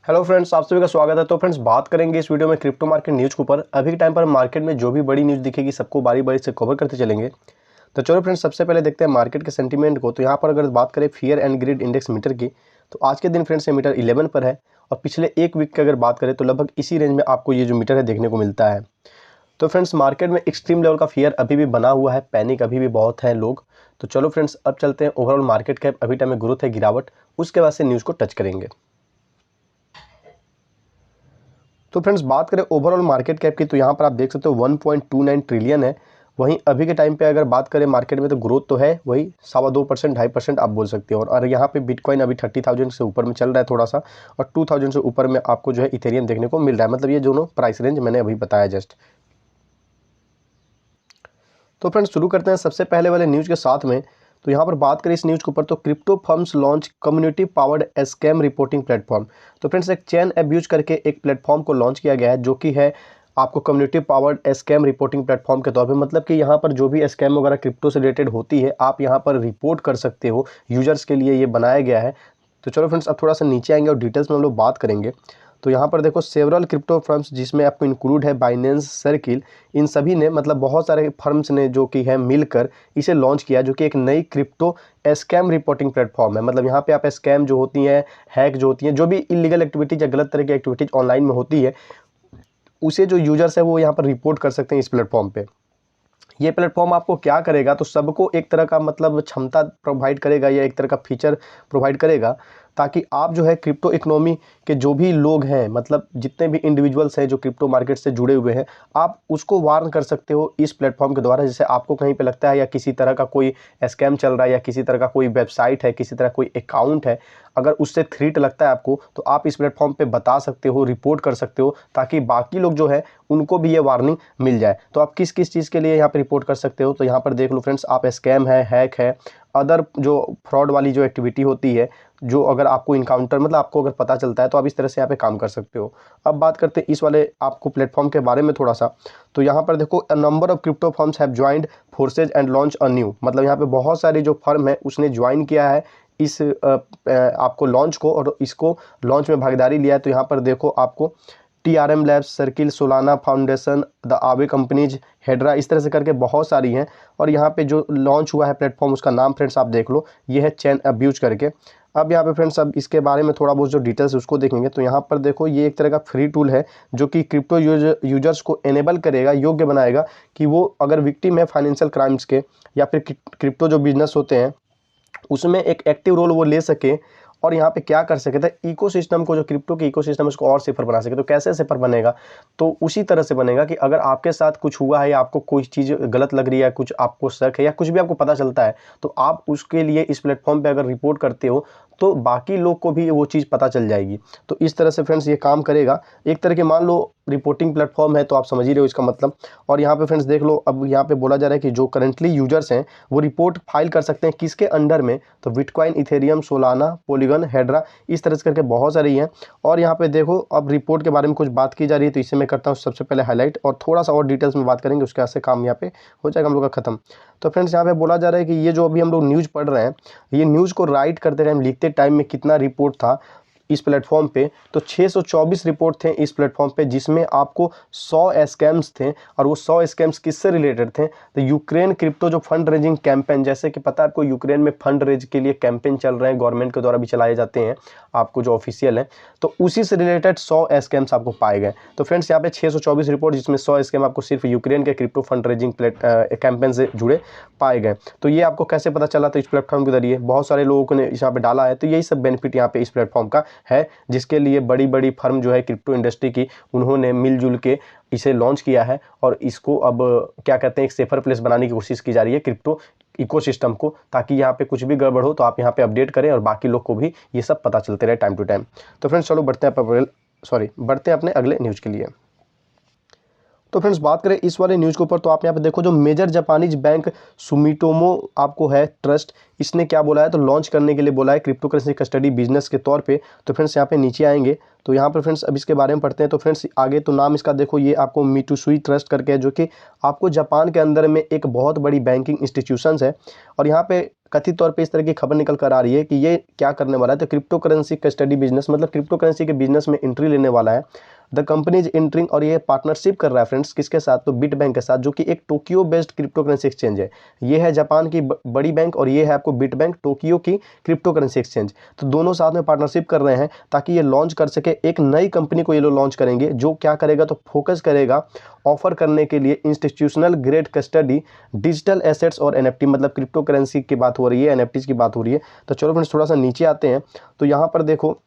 Hello friends, आप सभी का स्वागत है। तो फ्रेंड्स, बात करेंगे इस वीडियो में क्रिप्टो मार्केट न्यूज़ के ऊपर। अभी के टाइम पर मार्केट में जो भी बड़ी न्यूज़ दिखेगी सबको बारी बारी से कवर करते चलेंगे। तो चलो फ्रेंड्स, सबसे पहले देखते हैं मार्केट के सेंटीमेंट को। तो यहाँ पर अगर बात करें fear and greed index meter की, तो आज के दिन फ्रेंड्स ये मीटर 11 पर है और पिछले एक वीक की अगर बात करें तो लगभग इसी रेंज में आपको ये जो मीटर है देखने को मिलता है। तो फ्रेंड्स, मार्केट में एक्सट्रीम लेवल का फियर अभी भी बना हुआ है, पैनिक अभी भी बहुत है लोग। तो चलो फ्रेंड्स, अब चलते हैं ओवरऑल मार्केट कैप अभी टाइम में ग्रोथ है, गिरावट, उसके बाद से न्यूज़ को टच करेंगे। तो फ्रेंड्स, बात करें ओवरऑल मार्केट कैप की, तो यहाँ पर आप देख सकते हो 1.29 ट्रिलियन है। वहीं अभी के टाइम पे अगर बात करें मार्केट में तो ग्रोथ तो है वही 2.25% 2.5% आप बोल सकते हो। और यहाँ पे बिटकॉइन अभी 30,000 से ऊपर में चल रहा है थोड़ा सा, और 2,000 से ऊपर में आपको जो है इथेरियम देखने को मिल रहा है। मतलब ये दोनों प्राइस रेंज मैंने अभी बताया जस्ट। तो फ्रेंड्स, शुरू करते हैं सबसे पहले वाले न्यूज़ के साथ में। तो यहाँ पर बात करें इस न्यूज़ के ऊपर, तो crypto firms launch community powered scam reporting platform. तो फ्रेंड्स, एक चैन अब्यूज करके एक प्लेटफॉर्म को लॉन्च किया गया है, जो कि है आपको community powered scam reporting platform के तौर पे। मतलब कि यहाँ पर जो भी स्कैम वगैरह क्रिप्टो से रिलेटेड होती है, आप यहाँ पर रिपोर्ट कर सकते हो। यूजर्स के लिए ये बनाया गया है। तो चलो फ्रेंड्स, अब थोड़ा सा नीचे आएंगे और डिटेल्स में हम लोग बात करेंगे। तो यहाँ पर देखो सेवरल क्रिप्टो फर्म्स, जिसमें आपको इंक्लूड है बाइनेंस, सर्किल, इन सभी ने, मतलब बहुत सारे फर्म्स ने जो कि है मिलकर इसे लॉन्च किया, जो कि एक नई क्रिप्टो स्कैम रिपोर्टिंग प्लेटफॉर्म है। मतलब यहाँ पे आप स्कैम जो होती हैं, हैक जो होती हैं, जो भी इलीगल एक्टिविटीज या गलत तरह की एक्टिविटीज ऑनलाइन में होती है, उसे जो यूजर्स है वो यहाँ पर रिपोर्ट कर सकते हैं इस प्लेटफॉर्म पे। ये प्लेटफॉर्म आपको क्या करेगा, तो सबको एक तरह का मतलब क्षमता प्रोवाइड करेगा या एक तरह का फीचर प्रोवाइड करेगा, ताकि आप जो है क्रिप्टो इकोनॉमी के जो भी लोग हैं, मतलब जितने भी इंडिविजुअल्स हैं जो क्रिप्टो मार्केट से जुड़े हुए हैं, आप उसको वार्न कर सकते हो इस प्लेटफॉर्म के द्वारा। जैसे आपको कहीं पे लगता है या किसी तरह का कोई स्कैम चल रहा है या किसी तरह का कोई वेबसाइट है, किसी तरह कोई अकाउंट है, अगर उससे थ्रेट लगता है आपको, तो आप इस प्लेटफॉर्म पे बता सकते हो, रिपोर्ट कर सकते हो, ताकि बाकी लोग जो है उनको भी ये वार्निंग मिल जाए। तो आप किस किस चीज़ के लिए यहाँ पे रिपोर्ट कर सकते हो, तो यहाँ पर देख लो फ्रेंड्स, आप स्कैम है, हैक है, अदर जो फ्रॉड वाली जो एक्टिविटी होती है, जो अगर आपको इनकाउंटर, मतलब आपको अगर पता चलता है, तो आप इस तरह से यहाँ पे काम कर सकते हो। अब बात करते हैं इस वाले आपको प्लेटफॉर्म के बारे में थोड़ा सा। तो यहाँ पर देखो, a number of crypto firms have joined forces and launch a new. मतलब यहाँ पे बहुत सारी जो फर्म है उसने ज्वाइन किया है इस आपको लॉन्च को, और इसको लॉन्च में भागीदारी लिया है। तो यहाँ पर देखो आपको TRM labs, circle, Solana foundation, the आवे कंपनीज, हेड्रा, इस तरह से करके बहुत सारी हैं। और यहाँ पे जो लॉन्च हुआ है प्लेटफॉर्म, उसका नाम फ्रेंड्स आप देख लो, ये है चैन अब्यूज करके। अब यहाँ पे फ्रेंड्स, अब इसके बारे में थोड़ा बहुत जो डिटेल्स उसको देखेंगे। तो यहाँ पर देखो, ये एक तरह का फ्री टूल है, जो कि क्रिप्टो यूजर्स को एनेबल करेगा, योग्य बनाएगा कि वो अगर विक्टिम है फाइनेंशियल क्राइम्स के, या फिर क्रिप्टो जो बिजनेस होते हैं उसमें एक एक्टिव रोल वो ले सके, और यहाँ पे क्या कर सके था, इकोसिस्टम को, जो क्रिप्टो के इकोसिस्टम है उसको और सेफर बना सके। तो कैसे सेफर बनेगा, तो उसी तरह से बनेगा कि अगर आपके साथ कुछ हुआ है या आपको कोई चीज़ गलत लग रही है, कुछ आपको शक है या कुछ भी आपको पता चलता है, तो आप उसके लिए इस प्लेटफॉर्म पे अगर रिपोर्ट करते हो, तो बाकी लोग को भी वो चीज़ पता चल जाएगी। तो इस तरह से फ्रेंड्स ये काम करेगा। एक तरह के मान लो रिपोर्टिंग प्लेटफॉर्म है, तो आप समझ ही रहे हो इसका मतलब। और यहाँ पे फ्रेंड्स देख लो, अब यहाँ पे बोला जा रहा है कि जो करंटली यूजर्स हैं वो रिपोर्ट फाइल कर सकते हैं किसके अंडर में, तो bitcoin, Ethereum, Solana, polygon, Hedra, इस तरह से करके बहुत सारी हैं। और यहाँ पे देखो, अब रिपोर्ट के बारे में कुछ बात की जा रही है, तो इसे मैं करता हूँ सबसे पहले हाईलाइट, और थोड़ा सा और डिटेल्स में बात करेंगे, उसके बाद से काम यहाँ पे हो जाएगा हम लोग का खत्म। तो फ्रेंड्स, यहाँ पे बोला जा रहा है कि ये जो अभी हम लोग न्यूज़ पढ़ रहे हैं, ये न्यूज़ को राइट करते टाइम, लिखते टाइम में कितना रिपोर्ट था इस प्लेटफॉर्म पे, तो 624 रिपोर्ट थे इस प्लेटफॉर्म पे, जिसमें आपको 100 स्कैम्स थे। और वो 100 स्कैम्स किससे रिलेटेड थे, तो यूक्रेन क्रिप्टो जो फंड रेजिंग कैंपेन, जैसे कि पता है आपको, यूक्रेन में फंड रेज के लिए कैंपेन चल रहे हैं, गवर्नमेंट के द्वारा भी चलाए जाते हैं, आपको जो ऑफिशियल है, तो उसी से रिलेटेड 100 स्कैम्स आपको पाए गए। तो फ्रेंड्स, यहाँ पे 624 रिपोर्ट, जिसमें 100 स्कैम आपको सिर्फ यूक्रेन के क्रिप्टो फंड रेजिंग कैंपेन से जुड़े पाए गए। तो ये आपको कैसे पता चला, तो इस प्लेटफॉर्म के जरिए बहुत सारे लोगों ने यहाँ पे डाला है। तो यही सब बेनिफिट यहाँ पे इस प्लेटफॉर्म का है, जिसके लिए बड़ी बड़ी फर्म जो है क्रिप्टो इंडस्ट्री की, उन्होंने मिलजुल के इसे लॉन्च किया है। और इसको अब क्या कहते हैं, एक सेफर प्लेस बनाने की कोशिश की जा रही है क्रिप्टो इकोसिस्टम को, ताकि यहाँ पे कुछ भी गड़बड़ हो तो आप यहाँ पे अपडेट करें और बाकी लोग को भी ये सब पता चलते रहे टाइम टू टाइम। तो फ्रेंड्स, चलो बढ़ते हैं बढ़ते हैं अपने अगले न्यूज़ के लिए। तो फ्रेंड्स बात करें इस वाले न्यूज़ के ऊपर, तो आप यहाँ पे देखो जो मेजर जापानीज बैंक सुमिटोमो आपको है ट्रस्ट, इसने क्या बोला है, तो लॉन्च करने के लिए बोला है क्रिप्टो करेंसी कस्टडी बिजनेस के तौर पे। तो फ्रेंड्स यहाँ पे नीचे आएंगे तो यहाँ पर फ्रेंड्स अब इसके बारे में पढ़ते हैं। तो फ्रेंड्स आगे तो नाम इसका देखो, ये आपको मिटुसुई ट्रस्ट करके है, जो कि आपको जापान के अंदर में एक बहुत बड़ी बैंकिंग इंस्टीट्यूशंस है। और यहाँ पे कथित तौर पे इस तरह की खबर निकल कर आ रही है कि ये क्या करने वाला है, तो क्रिप्टो करेंसी कस्टडी बिजनेस, मतलब क्रिप्टो करेंसी के बिजनेस में एंट्री लेने वाला है। द कंपनी इज एंट्रिंग, और ये पार्टनरशिप कर रहा है फ्रेंड्स किसके साथ, तो बिट बैंक के साथ, जो कि एक Tokyo based crypto currency exchange है। ये है जापान की बड़ी बैंक, और ये है आपको बिट बैंक टोक्यो की क्रिप्टो करेंसी एक्सचेंज। तो दोनों साथ में पार्टनरशिप कर रहे हैं ताकि ये लॉन्च कर सके। एक नई कंपनी को ये लोग लॉन्च करेंगे जो क्या करेगा, तो फोकस करेगा ऑफर करने के लिए institutional grade custody digital assets और एनएफटी, मतलब क्रिप्टो करेंसी की बात हो रही है, एनएफटीज की बात हो रही है। तो चलो फ्रेंड्स थोड़ा सा नीचे आते हैं। तो यहाँ पर देखो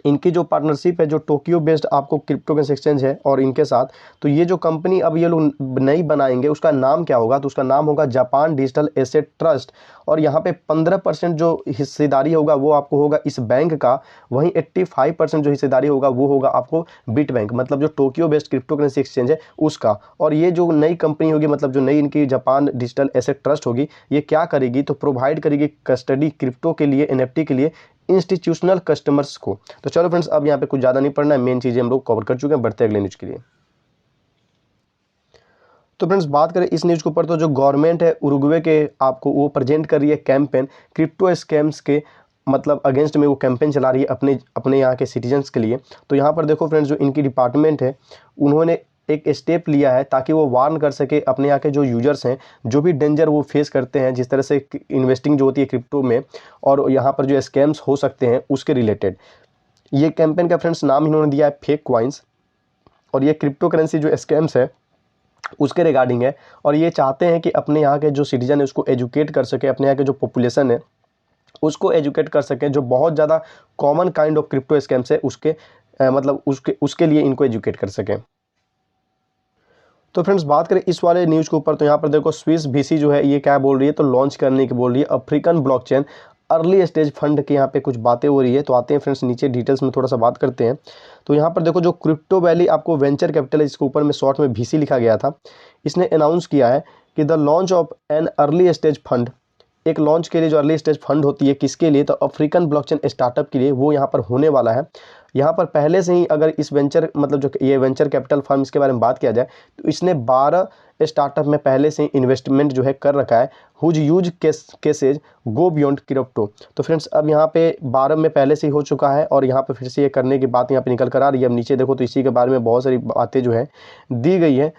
इनकी जो पार्टनरशिप है, जो टोक्यो बेस्ड आपको क्रिप्टो करेंसी एक्सचेंज है और इनके साथ, तो ये जो कंपनी अब ये लोग नई बनाएंगे उसका नाम क्या होगा, तो उसका नाम होगा जापान डिजिटल एसेट ट्रस्ट। और यहाँ पे 15% जो हिस्सेदारी होगा वो आपको होगा इस बैंक का, वहीं 85% जो हिस्सेदारी होगा वो होगा आपको बिट बैंक, मतलब जो Tokyo based crypto currency exchange है उसका। और ये जो नई कंपनी होगी, मतलब जो नई इनकी जापान डिजिटल एसेट ट्रस्ट होगी, ये क्या करेगी, तो प्रोवाइड करेगी कस्टडी क्रिप्टो के लिए, एनएफटी के लिए इंस्टीट्यूशनल कस्टमर्स को। तो चलो फ्रेंड्स अब यहाँ पे कुछ ज़्यादा नहीं पढ़ना है, मेन चीज़ें हम लोग कवर कर चुके हैं, बढ़ते हैं अगले न्यूज़ के लिए। तो फ्रेंड्स बात करें इस न्यूज़ के ऊपर, तो जो गवर्नमेंट है उरुग्वे के आपको वो प्रेजेंट कर रही है कैंपेन क्रिप्टो स्कैम्स के मतलब अगेंस्ट में, वो कैंपेन चला रही है अपने अपने यहाँ के सिटीजन्स के लिए। तो यहाँ पर देखो फ्रेंड्स जो इनकी डिपार्टमेंट है उन्होंने एक स्टेप लिया है ताकि वो वार्न कर सके अपने यहाँ के जो यूजर्स हैं, जो भी डेंजर वो फेस करते हैं जिस तरह से इन्वेस्टिंग जो होती है क्रिप्टो में, और यहाँ पर जो स्कैम्स हो सकते हैं उसके रिलेटेड। ये कैंपेन का फ्रेंड्स नाम इन्होंने दिया है फेक क्वाइंस, और ये क्रिप्टो करेंसी जो स्कैम्स है उसके रिगार्डिंग है। और ये चाहते हैं कि अपने यहाँ के जो सिटीजन है उसको एजुकेट कर सके, अपने यहाँ के जो पॉपुलेशन है उसको एजुकेट कर सकें, जो बहुत ज़्यादा common kind of crypto scams है उसके मतलब उसके लिए इनको एजुकेट कर सकें। तो फ्रेंड्स बात करें इस वाले न्यूज़ के ऊपर, तो यहाँ पर देखो स्विस वीसी जो है ये क्या बोल रही है, तो लॉन्च करने की बोल रही है African blockchain early stage fund के यहाँ पे कुछ बातें हो रही है। तो आते हैं फ्रेंड्स नीचे डिटेल्स में थोड़ा सा बात करते हैं। तो यहाँ पर देखो जो क्रिप्टो वैली आपको वेंचर कैपिटल है, इसके ऊपर में शॉर्ट में वीसी लिखा गया था, इसने अनाउंस किया है कि the launch of an early stage fund, एक लॉन्च के लिए जो अर्ली स्टेज फंड होती है किसके लिए, तो अफ्रीकन ब्लॉकचेन स्टार्टअप के लिए, वो यहाँ पर होने वाला है। यहाँ पर पहले से ही अगर इस वेंचर मतलब जो ये वेंचर कैपिटल फर्म इसके बारे में बात किया जाए, तो इसने 12 स्टार्टअप में पहले से ही इन्वेस्टमेंट जो है कर रखा है, whose use cases go beyond crypto. तो फ्रेंड्स अब यहाँ पे 12 में पहले से ही हो चुका है, और यहाँ पे फिर से ये करने की बात यहाँ पे निकल कर आ रही है। अब नीचे देखो तो इसी के बारे में बहुत सारी बातें जो है दी गई है।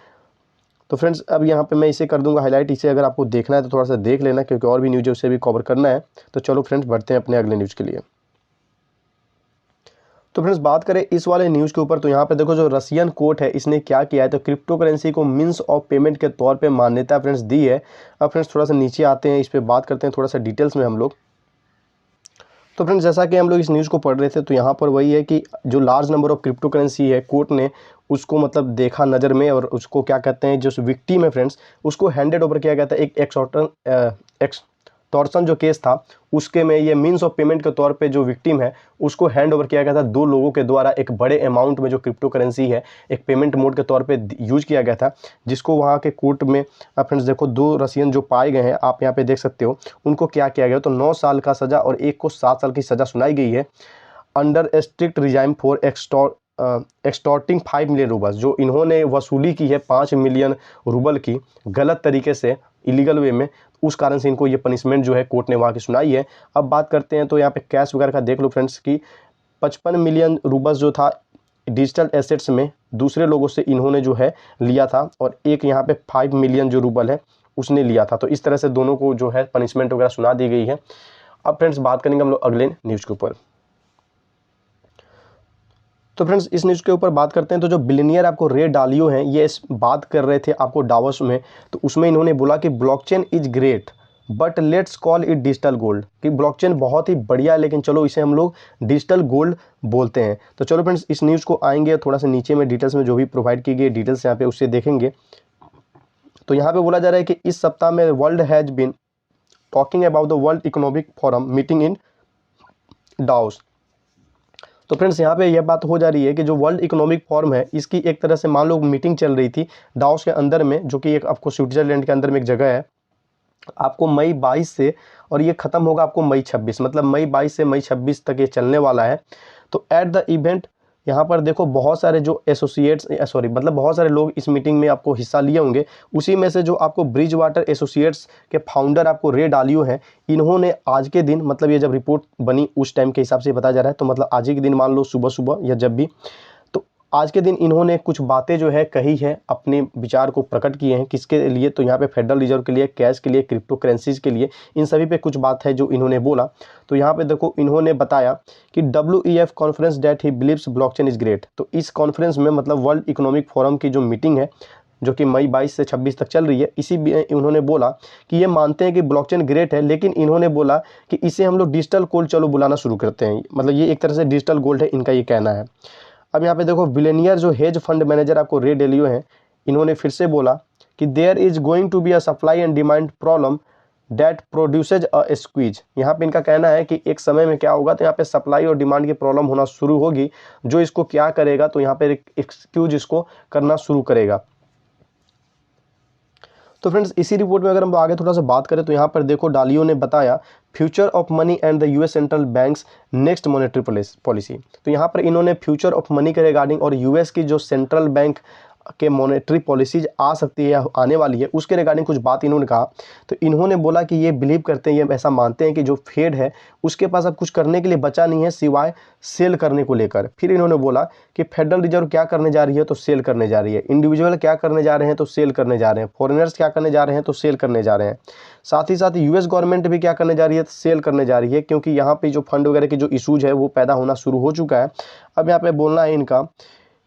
तो फ्रेंड्स अब यहाँ पे मैं इसे कर दूंगा हाईलाइट, इसे अगर आपको देखना है तो थोड़ा सा देख लेना, क्योंकि और भी न्यूज़ है उसे भी कवर करना है। तो चलो फ्रेंड्स बढ़ते हैं अपने अगले न्यूज़ के लिए। तो फ्रेंड्स बात करें इस वाले न्यूज़ के ऊपर, तो यहाँ पे देखो जो रशियन कोर्ट है इसने क्या किया है, तो क्रिप्टो करेंसी को मींस ऑफ पेमेंट के तौर पे मान्यता फ्रेंड्स दी है। अब फ्रेंड्स थोड़ा सा नीचे आते हैं, इस पर बात करते हैं थोड़ा सा डिटेल्स में हम लोग। तो फ्रेंड्स जैसा कि हम लोग इस न्यूज़ को पढ़ रहे थे, तो यहाँ पर वही है कि जो large number of crypto currency है कोर्ट ने उसको मतलब देखा नज़र में, और उसको क्या कहते हैं जो विक्टिम है फ्रेंड्स उसको हैंडेड ओवर किया गया था। एक एक्सटॉर्शन जो केस था उसके में ये मींस ऑफ पेमेंट के तौर पे जो विक्टिम है उसको हैंड ओवर किया गया था 2 लोगों के द्वारा, एक बड़े अमाउंट में जो क्रिप्टो करेंसी है एक पेमेंट मोड के तौर पे यूज किया गया था, जिसको वहाँ के कोर्ट में फ्रेंड्स देखो 2 रशियन जो पाए गए हैं, आप यहाँ पे देख सकते हो उनको क्या किया गया, तो 9 साल का सज़ा और एक को 7 साल की सज़ा सुनाई गई है under strict regime for extorting 5 million rouble, जो इन्होंने वसूली की है 5 मिलियन रूबल की गलत तरीके से इलीगल वे में, उस कारण से इनको ये पनिशमेंट जो है कोर्ट ने वहाँ की सुनाई है। अब बात करते हैं तो यहाँ पे कैश वगैरह का देख लो फ्रेंड्स की 55 मिलियन रूबल जो था डिजिटल एसेट्स में दूसरे लोगों से इन्होंने जो है लिया था, और एक यहाँ पे 5 मिलियन जो रूबल है उसने लिया था। तो इस तरह से दोनों को जो है पनिशमेंट वगैरह सुना दी गई है। अब फ्रेंड्स बात करेंगे हम लोग अगले न्यूज़ के ऊपर। तो फ्रेंड्स इस न्यूज़ के ऊपर बात करते हैं। तो जो बिलियनियर आपको रे डालियो हैं ये इस बात कर रहे थे आपको डावोस में, तो उसमें इन्होंने बोला कि blockchain is great but let's call it digital gold, कि ब्लॉकचेन बहुत ही बढ़िया है लेकिन चलो इसे हम लोग डिजिटल गोल्ड बोलते हैं। तो चलो फ्रेंड्स इस न्यूज़ को आएंगे थोड़ा सा नीचे में डिटेल्स में जो भी प्रोवाइड की गई डिटेल्स यहाँ पे उससे देखेंगे। तो यहाँ पे बोला जा रहा है कि इस सप्ताह में world has been talking about the world economic forum meeting in Davos. तो फ्रेंड्स यहाँ पे यह बात हो जा रही है कि जो वर्ल्ड इकोनॉमिक फोरम है इसकी एक तरह से मान लो मीटिंग चल रही थी डावोस के अंदर में, जो कि एक आपको स्विट्जरलैंड के अंदर में एक जगह है। आपको मई 22 से और ये ख़त्म होगा आपको मई 26, मतलब मई 22 से मई 26 तक ये चलने वाला है। तो एट द इवेंट यहाँ पर देखो बहुत सारे जो मतलब बहुत सारे लोग इस मीटिंग में आपको हिस्सा लिए होंगे। उसी में से जो आपको ब्रिज वाटर एसोसिएट्स के फाउंडर आपको रे डालियो हैं, इन्होंने आज के दिन, मतलब ये जब रिपोर्ट बनी उस टाइम के हिसाब से बताया जा रहा है, तो मतलब आज ही के दिन मान लो सुबह सुबह या जब भी, तो आज के दिन इन्होंने कुछ बातें जो है कही है, अपने विचार को प्रकट किए हैं। किसके लिए? तो यहाँ पे फेडरल रिजर्व के लिए, कैश के लिए, क्रिप्टो करेंसीज के लिए, इन सभी पे कुछ बात है जो इन्होंने बोला। तो यहाँ पे देखो इन्होंने बताया कि WEF conference that he believes blockchain is great. तो इस कॉन्फ्रेंस में मतलब वर्ल्ड इकोनॉमिक फोरम की जो मीटिंग है जो कि मई 22 से 26 तक चल रही है, इसी उन्होंने बोला कि ये मानते हैं कि ब्लॉकचेन ग्रेट है, लेकिन इन्होंने बोला कि इसे हम लोग डिजिटल गोल्ड चलो बुलाना शुरू करते हैं। मतलब ये एक तरह से डिजिटल गोल्ड है, इनका ये कहना है। अब यहाँ पे देखो बिलियनियर जो हेज फंड मैनेजर आपको रे डेलियो हैं, इन्होंने फिर से बोला कि there is going to be a supply and demand problem that produces a squeeze. यहाँ पे इनका कहना है कि एक समय में क्या होगा, तो यहाँ पे सप्लाई और डिमांड की प्रॉब्लम होना शुरू होगी, जो इसको क्या करेगा, तो यहाँ पे एक्सक्यूज इसको करना शुरू करेगा। तो फ्रेंड्स इसी रिपोर्ट में अगर हम आगे थोड़ा सा बात करें तो यहाँ पर देखो डालियो ने बताया future of money and the US central banks next monetary policy. तो यहाँ पर इन्होंने फ्यूचर ऑफ मनी के रिगार्डिंग और US की जो सेंट्रल बैंक के मॉनेटरी पॉलिसीज आ सकती है या आने वाली है उसके रिगार्डिंग कुछ बात इन्होंने कहा। तो इन्होंने बोला कि ये बिलीव करते हैं, ये ऐसा मानते हैं कि जो फेड है उसके पास अब कुछ करने के लिए बचा नहीं है सिवाय सेल करने को लेकर। फिर इन्होंने बोला कि फेडरल रिजर्व क्या करने जा रही है, तो सेल करने जा रही है। इंडिविजुअल क्या करने जा रहे हैं, तो सेल करने जा रहे हैं। फॉरेनर्स क्या करने जा रहे हैं, तो सेल करने जा रहे हैं। साथ ही साथ US गवर्नमेंट भी क्या करने जा रही है, तो सेल करने जा रही है, क्योंकि यहाँ पे जो फंड वगैरह के जो इशूज है वो पैदा होना शुरू हो चुका है। अब यहाँ पे बोलना है इनका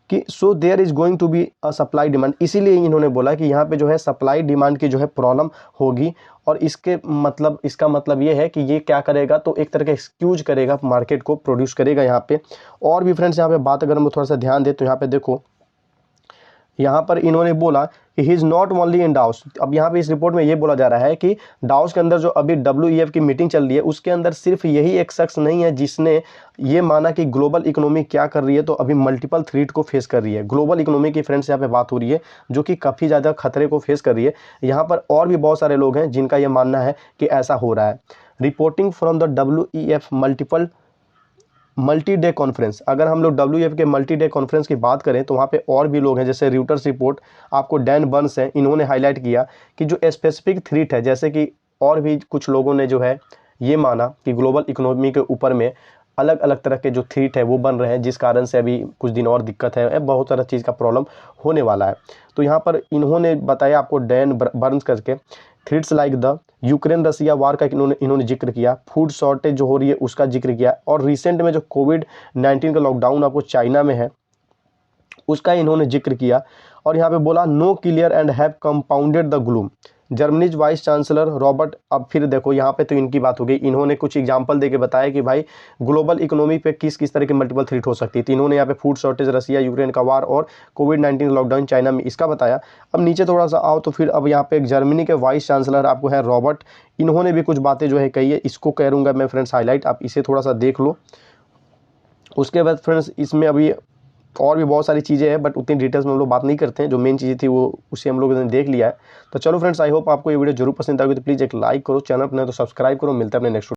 कि so there is going to be a supply demand. इसीलिए इन्होंने बोला कि यहाँ पे जो है सप्लाई डिमांड की जो है प्रॉब्लम होगी, और इसका मतलब ये है कि ये क्या करेगा, तो एक तरह का एक्सक्यूज करेगा, मार्केट को प्रोड्यूस करेगा यहाँ पे। और भी फ्रेंड्स यहाँ पे बात अगर हम थोड़ा सा ध्यान दें तो यहाँ पे देखो यहाँ पर इन्होंने बोला कि he is not only in doubts. अब यहाँ पे इस रिपोर्ट में ये बोला जा रहा है कि डाउस के अंदर जो अभी WEF की मीटिंग चल रही है उसके अंदर सिर्फ यही एक शख्स नहीं है जिसने ये माना कि ग्लोबल इकोनॉमी क्या कर रही है, तो अभी मल्टीपल थ्रेट को फेस कर रही है। ग्लोबल इकोनॉमी की फ्रेंड्स यहाँ पे बात हो रही है जो कि काफ़ी ज़्यादा खतरे को फेस कर रही है। यहाँ पर और भी बहुत सारे लोग हैं जिनका ये मानना है कि ऐसा हो रहा है। Reporting from the WEF multi day conference. अगर हम लोग WEF के मल्टी डे कॉन्फ्रेंस की बात करें तो वहाँ पे और भी लोग हैं, जैसे रिटर्स रिपोर्ट आपको डैन बर्न्स हैं, इन्होंने हाईलाइट किया कि जो स्पेसिफिक थ्रेट है, जैसे कि और भी कुछ लोगों ने जो है ये माना कि ग्लोबल इकोनॉमी के ऊपर में अलग अलग तरह के जो थ्रेट है वो बन रहे हैं, जिस कारण से अभी कुछ दिन और दिक्कत है, बहुत सारा चीज़ का प्रॉब्लम होने वाला है। तो यहाँ पर इन्होंने बताया आपको डैन बर्न्स करके, थ्रेट्स लाइक द यूक्रेन रसिया वार का इन्होंने जिक्र किया, फूड शॉर्टेज जो हो रही है उसका जिक्र किया, और रिसेंट में जो कोविड-19 का लॉकडाउन आपको चाइना में है उसका इन्होंने जिक्र किया। और यहाँ पे बोला no clear and have compounded the gloom. Germany's vice chancellor Robert, अब फिर देखो यहाँ पे तो इनकी बात हो गई, इन्होंने कुछ एग्जांपल देके बताया कि भाई ग्लोबल इकोनॉमी पे किस किस तरह की मल्टीपल थ्रेट हो सकती है। तो इन्होंने यहाँ पे फूड शॉर्टेज, रसिया यूक्रेन का वार और कोविड-19 लॉकडाउन चाइना में, इसका बताया। अब नीचे थोड़ा सा आओ तो फिर अब यहाँ पे एक जर्मनी के वाइस चांसलर आपको है रॉबर्ट, इन्होंने भी कुछ बातें जो है कही है, इसको करूँगा मैं फ्रेंड्स हाईलाइट, आप इसे थोड़ा सा देख लो। उसके बाद फ्रेंड्स इसमें अभी और भी बहुत सारी चीज़ें हैं, बट उतनी डिटेल्स में हम लोग बात नहीं करते हैं। जो मेन चीज़ें थी वो उसे हम लोगों ने देख लिया है। तो चलो फ्रेंड्स, आई होप आपको ये वीडियो जरूर पसंद आएगी। तो प्लीज़ एक लाइक करो, चैनल पर नहीं तो सब्सक्राइब करो। मिलता है अपने नेक्स्ट